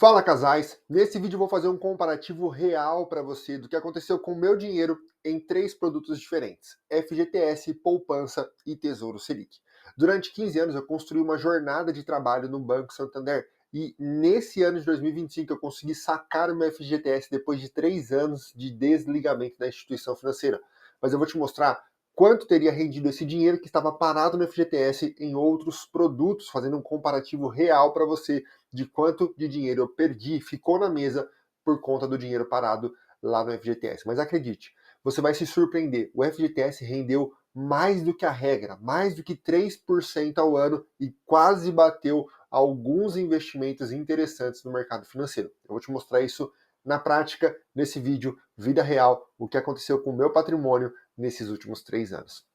Fala, casais! Nesse vídeo eu vou fazer um comparativo real para você do que aconteceu com o meu dinheiro em três produtos diferentes: FGTS, poupança e Tesouro Selic. Durante 15 anos eu construí uma jornada de trabalho no Banco Santander e nesse ano de 2025 eu consegui sacar o meu FGTS depois de 3 anos de desligamento da instituição financeira. Mas eu vou te mostrar quanto teria rendido esse dinheiro que estava parado no FGTS em outros produtos, fazendo um comparativo real para você de quanto de dinheiro eu perdi, ficou na mesa por conta do dinheiro parado lá no FGTS. Mas acredite, você vai se surpreender. O FGTS rendeu mais do que a regra, mais do que 3% ao ano e quase bateu alguns investimentos interessantes no mercado financeiro. Eu vou te mostrar isso na prática, nesse vídeo, vida real, o que aconteceu com o meu patrimônio nesses últimos 3 anos.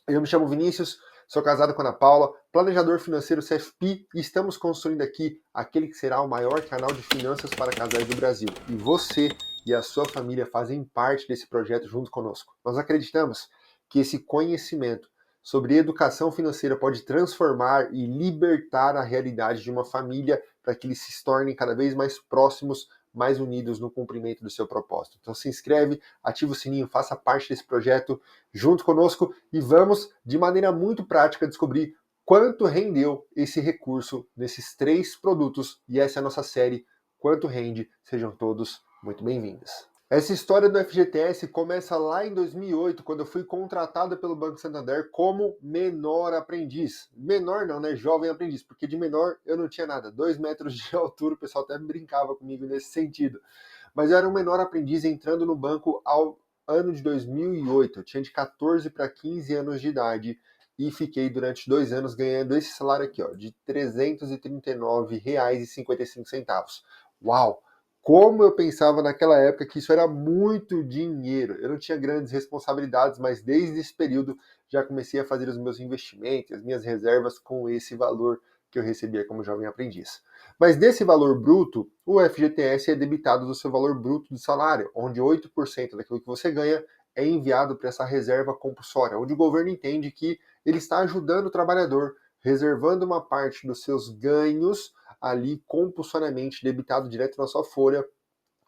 Eu me chamo Vinícius, sou casado com a Ana Paula, planejador financeiro CFP, e estamos construindo aqui aquele que será o maior canal de finanças para casais do Brasil. E você e a sua família fazem parte desse projeto junto conosco. Nós acreditamos que esse conhecimento sobre educação financeira pode transformar e libertar a realidade de uma família para que eles se tornem cada vez mais próximos, mais unidos no cumprimento do seu propósito. Então se inscreve, ativa o sininho, faça parte desse projeto junto conosco e vamos, de maneira muito prática, descobrir quanto rendeu esse recurso nesses três produtos. E essa é a nossa série Quanto Rende. Sejam todos muito bem-vindos. Essa história do FGTS começa lá em 2008, quando eu fui contratado pelo Banco Santander como menor aprendiz. Menor não, né? Jovem aprendiz, porque de menor eu não tinha nada. 2 metros de altura, o pessoal até brincava comigo nesse sentido. Mas eu era um menor aprendiz entrando no banco ao ano de 2008. Eu tinha de 14 para 15 anos de idade e fiquei durante 2 anos ganhando esse salário aqui, ó, de R$ 339,55. Uau! Como eu pensava naquela época que isso era muito dinheiro. Eu não tinha grandes responsabilidades, mas desde esse período já comecei a fazer os meus investimentos, as minhas reservas com esse valor que eu recebia como jovem aprendiz. Mas desse valor bruto, o FGTS é debitado do seu valor bruto do salário, onde 8% daquilo que você ganha é enviado para essa reserva compulsória, onde o governo entende que ele está ajudando o trabalhador, reservando uma parte dos seus ganhos ali compulsoriamente debitado direto na sua folha,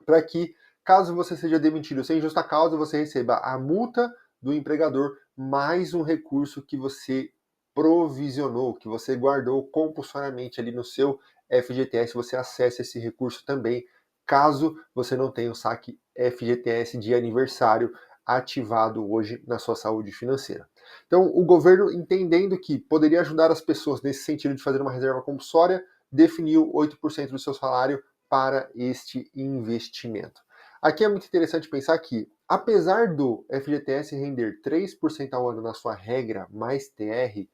para que, caso você seja demitido sem justa causa, você receba a multa do empregador mais um recurso que você provisionou, que você guardou compulsoriamente ali no seu FGTS, você acessa esse recurso também, caso você não tenha o saque FGTS de aniversário ativado hoje na sua saúde financeira. Então, o governo, entendendo que poderia ajudar as pessoas nesse sentido de fazer uma reserva compulsória, definiu 8% do seu salário para este investimento. Aqui é muito interessante pensar que, apesar do FGTS render 3% ao ano na sua regra mais TR,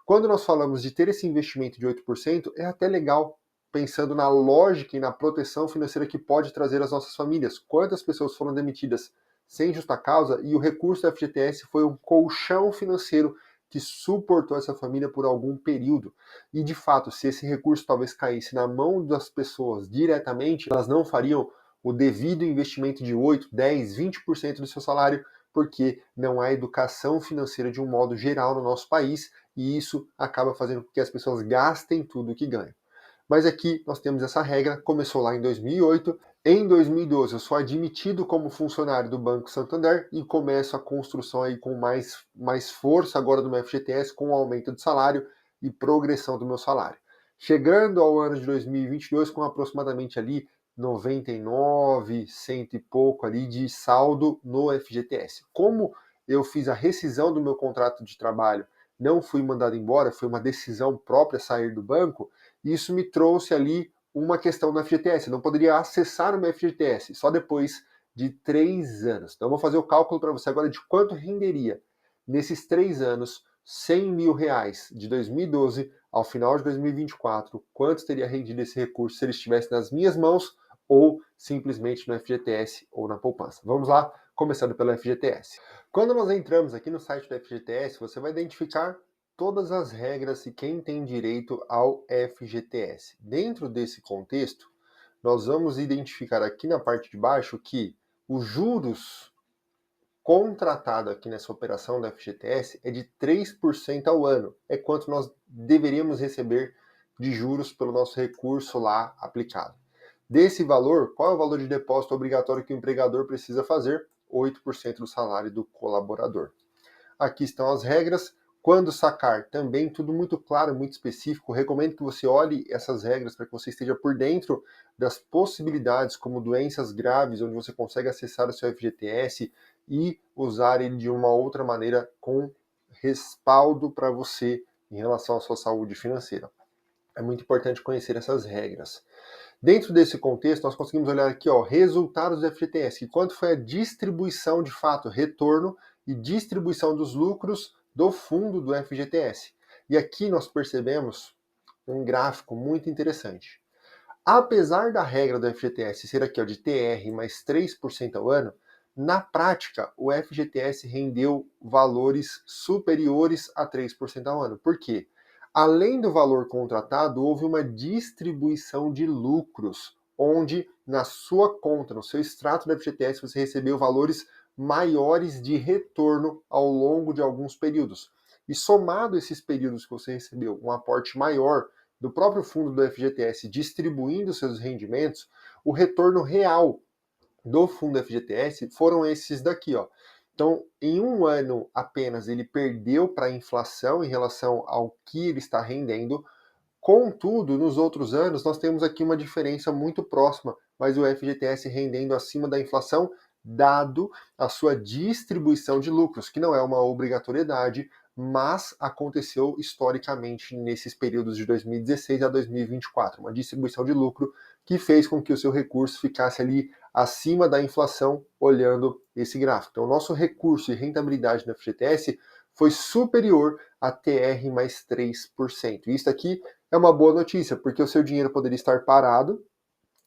quando nós falamos de ter esse investimento de 8%, é até legal, pensando na lógica e na proteção financeira que pode trazer às nossas famílias. Quantas pessoas foram demitidas sem justa causa e o recurso do FGTS foi um colchão financeiro que suportou essa família por algum período. E de fato, se esse recurso talvez caísse na mão das pessoas diretamente, elas não fariam o devido investimento de 8, 10, 20% do seu salário, porque não há educação financeira de um modo geral no nosso país e isso acaba fazendo com que as pessoas gastem tudo o que ganham. Mas aqui nós temos essa regra, começou lá em 2008. Em 2012 eu sou admitido como funcionário do Banco Santander e começo a construção aí com mais força agora do meu FGTS, com o aumento de salário e progressão do meu salário. Chegando ao ano de 2022 com aproximadamente ali 99, cento e pouco ali de saldo no FGTS. Como eu fiz a rescisão do meu contrato de trabalho, não fui mandado embora, foi uma decisão própria sair do banco, isso me trouxe ali uma questão no FGTS. Eu não poderia acessar o meu FGTS só depois de 3 anos. Então, eu vou fazer o cálculo para você agora de quanto renderia nesses 3 anos, R$ 100.000 de 2012 ao final de 2024. Quanto teria rendido esse recurso se ele estivesse nas minhas mãos ou simplesmente no FGTS ou na poupança. Vamos lá, começando pelo FGTS. Quando nós entramos aqui no site do FGTS, você vai identificar todas as regras e quem tem direito ao FGTS. Dentro desse contexto, nós vamos identificar aqui na parte de baixo que os juros contratado aqui nessa operação do FGTS é de 3% ao ano. É quanto nós deveríamos receber de juros pelo nosso recurso lá aplicado. Desse valor, qual é o valor de depósito obrigatório que o empregador precisa fazer? 8% do salário do colaborador. Aqui estão as regras. Quando sacar, também tudo muito claro, muito específico. Recomendo que você olhe essas regras para que você esteja por dentro das possibilidades, como doenças graves, onde você consegue acessar o seu FGTS e usar ele de uma outra maneira com respaldo para você em relação à sua saúde financeira. É muito importante conhecer essas regras. Dentro desse contexto, nós conseguimos olhar aqui, resultados do FGTS, quanto foi a distribuição de fato, retorno e distribuição dos lucros do fundo do FGTS. E aqui nós percebemos um gráfico muito interessante. Apesar da regra do FGTS ser aqui de TR mais 3% ao ano, na prática o FGTS rendeu valores superiores a 3% ao ano. Por quê? Além do valor contratado, houve uma distribuição de lucros, onde na sua conta, no seu extrato do FGTS, você recebeu valores maiores de retorno ao longo de alguns períodos. E somado esses períodos que você recebeu um aporte maior do próprio fundo do FGTS distribuindo seus rendimentos, o retorno real do fundo FGTS foram esses daqui, ó. Então, em um ano apenas ele perdeu para a inflação em relação ao que ele está rendendo. Contudo, nos outros anos, nós temos aqui uma diferença muito próxima, mas o FGTS rendendo acima da inflação, dado a sua distribuição de lucros, que não é uma obrigatoriedade, mas aconteceu historicamente nesses períodos de 2016 a 2024, uma distribuição de lucro que fez com que o seu recurso ficasse ali acima da inflação, olhando esse gráfico. Então, o nosso recurso e rentabilidade no FGTS foi superior a TR mais 3%. Isso aqui é uma boa notícia, porque o seu dinheiro poderia estar parado,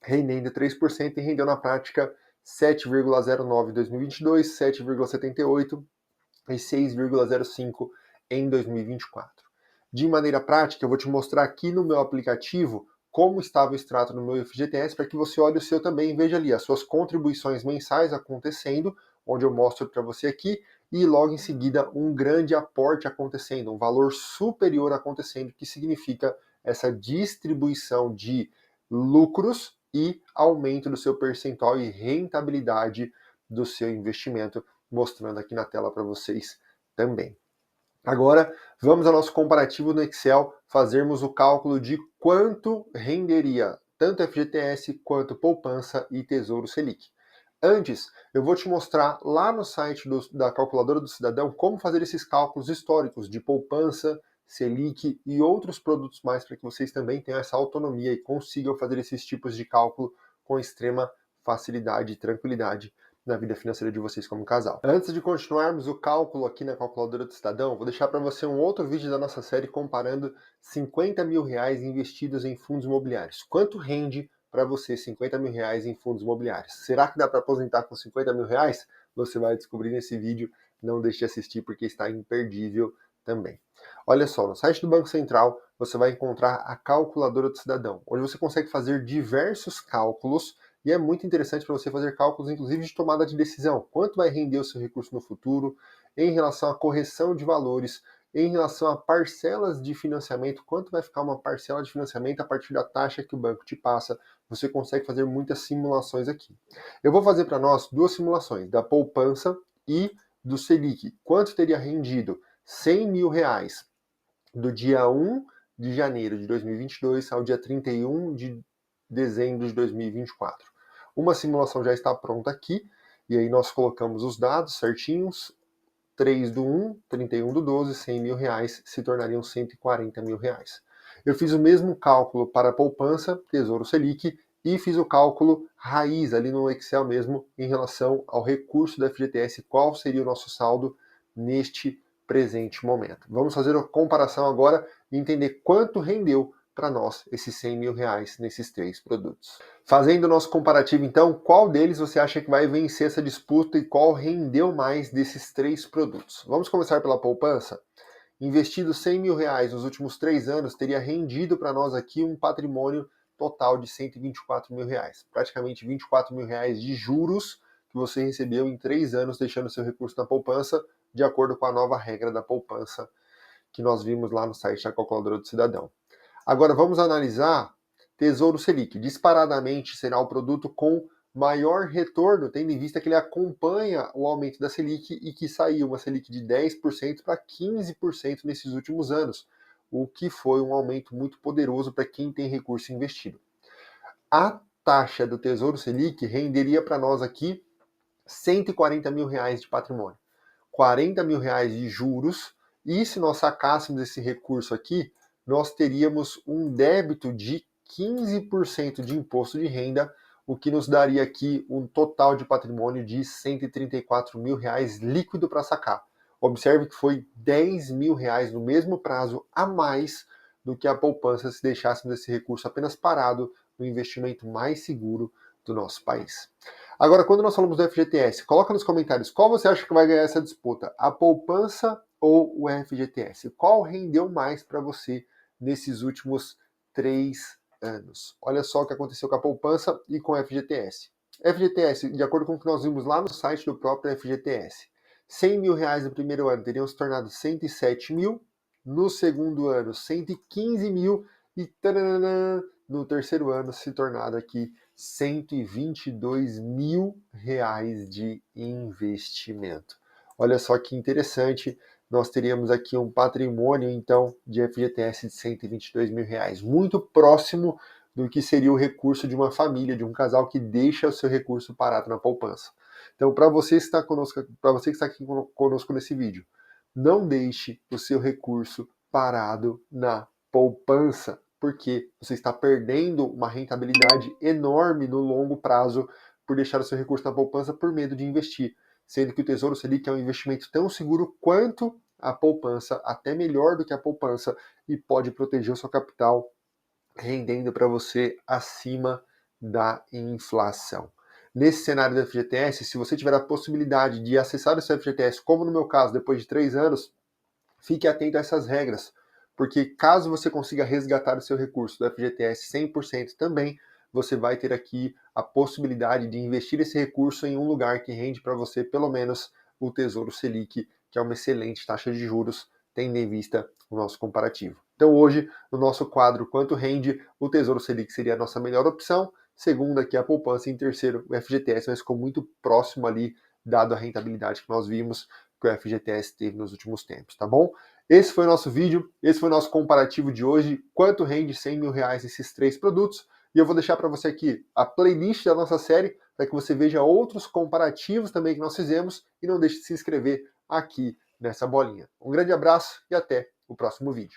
rendendo 3% e rendeu na prática 7,09 em 2022, 7,78 e 6,05 em 2024. De maneira prática, eu vou te mostrar aqui no meu aplicativo como estava o extrato no meu FGTS para que você olhe o seu também e veja ali as suas contribuições mensais acontecendo, onde eu mostro para você aqui, e logo em seguida um grande aporte acontecendo, um valor superior acontecendo, que significa essa distribuição de lucros e aumento do seu percentual e rentabilidade do seu investimento, mostrando aqui na tela para vocês também. Agora, vamos ao nosso comparativo no Excel, fazermos o cálculo de quanto renderia tanto FGTS quanto poupança e Tesouro Selic. Antes, eu vou te mostrar lá no site da calculadora do cidadão como fazer esses cálculos históricos de poupança, Selic e outros produtos mais para que vocês também tenham essa autonomia e consigam fazer esses tipos de cálculo com extrema facilidade e tranquilidade na vida financeira de vocês como casal. Antes de continuarmos o cálculo aqui na calculadora do cidadão, vou deixar para você um outro vídeo da nossa série comparando 50 mil reais investidos em fundos imobiliários. Quanto rende para você 50 mil reais em fundos imobiliários? Será que dá para aposentar com 50 mil reais? Você vai descobrir nesse vídeo. Não deixe de assistir porque está imperdível também. Olha só, no site do Banco Central você vai encontrar a calculadora do cidadão, onde você consegue fazer diversos cálculos. E é muito interessante para você fazer cálculos, inclusive, de tomada de decisão. Quanto vai render o seu recurso no futuro, em relação à correção de valores, em relação a parcelas de financiamento, quanto vai ficar uma parcela de financiamento a partir da taxa que o banco te passa. Você consegue fazer muitas simulações aqui. Eu vou fazer para nós duas simulações, da poupança e do Selic. Quanto teria rendido 100 mil reais do dia 1 de janeiro de 2022 ao dia 31 de dezembro de 2024. Uma simulação já está pronta aqui, e aí nós colocamos os dados certinhos, 3 do 1, 31 do 12, 100 mil reais se tornariam 140 mil reais. Eu fiz o mesmo cálculo para a poupança, Tesouro Selic, e fiz o cálculo raiz ali no Excel mesmo, em relação ao recurso da FGTS, qual seria o nosso saldo neste presente momento. Vamos fazer a comparação agora e entender quanto rendeu para nós esses 100 mil reais nesses três produtos. Fazendo o nosso comparativo, então, qual deles você acha que vai vencer essa disputa e qual rendeu mais desses três produtos? Vamos começar pela poupança? Investido 100 mil reais nos últimos 3 anos, teria rendido para nós aqui um patrimônio total de 124 mil reais. Praticamente 24 mil reais de juros que você recebeu em 3 anos, deixando seu recurso na poupança, de acordo com a nova regra da poupança que nós vimos lá no site da Calculadora do Cidadão. Agora vamos analisar Tesouro Selic, disparadamente será o produto com maior retorno, tendo em vista que ele acompanha o aumento da Selic e que saiu uma Selic de 10% para 15% nesses últimos anos, o que foi um aumento muito poderoso para quem tem recurso investido. A taxa do Tesouro Selic renderia para nós aqui 140 mil reais de patrimônio, 40 mil reais de juros, e se nós sacássemos esse recurso aqui, nós teríamos um débito de 15% de imposto de renda, o que nos daria aqui um total de patrimônio de 134 mil reais líquido para sacar. Observe que foi 10 mil reais no mesmo prazo a mais do que a poupança se deixássemos esse recurso apenas parado no investimento mais seguro do nosso país. Agora, quando nós falamos do FGTS, coloca nos comentários qual você acha que vai ganhar essa disputa, a poupança ou o FGTS? Qual rendeu mais para você nesses últimos 3 anos? Olha só o que aconteceu com a poupança e com o FGTS. FGTS, de acordo com o que nós vimos lá no site do próprio FGTS, 100 mil reais no primeiro ano teriam se tornado 107 mil, no segundo ano 115 mil e taranã, no terceiro ano se tornado aqui 122 mil reais de investimento. Olha só que interessante, nós teríamos aqui um patrimônio, então, de FGTS de 122 mil reais, muito próximo do que seria o recurso de uma família, de um casal que deixa o seu recurso parado na poupança. Então, para você que está conosco, para você que está aqui conosco nesse vídeo, não deixe o seu recurso parado na poupança, porque você está perdendo uma rentabilidade enorme no longo prazo por deixar o seu recurso na poupança por medo de investir, sendo que o Tesouro Selic é um investimento tão seguro quanto a poupança, até melhor do que a poupança, e pode proteger o seu capital, rendendo para você acima da inflação. Nesse cenário do FGTS, se você tiver a possibilidade de acessar o seu FGTS, como no meu caso, depois de 3 anos, fique atento a essas regras, porque caso você consiga resgatar o seu recurso do FGTS 100% também, você vai ter aqui a possibilidade de investir esse recurso em um lugar que rende para você pelo menos o Tesouro Selic, que é uma excelente taxa de juros, tendo em vista o nosso comparativo. Então hoje, no nosso quadro Quanto Rende, o Tesouro Selic seria a nossa melhor opção, segundo aqui a poupança, e em terceiro o FGTS, mas ficou muito próximo ali, dado a rentabilidade que nós vimos que o FGTS teve nos últimos tempos, tá bom? Esse foi o nosso vídeo, esse foi o nosso comparativo de hoje, quanto rende 100 mil reais esses 3 produtos, e eu vou deixar para você aqui a playlist da nossa série, para que você veja outros comparativos também que nós fizemos, e não deixe de se inscrever aqui nessa bolinha. Um grande abraço e até o próximo vídeo.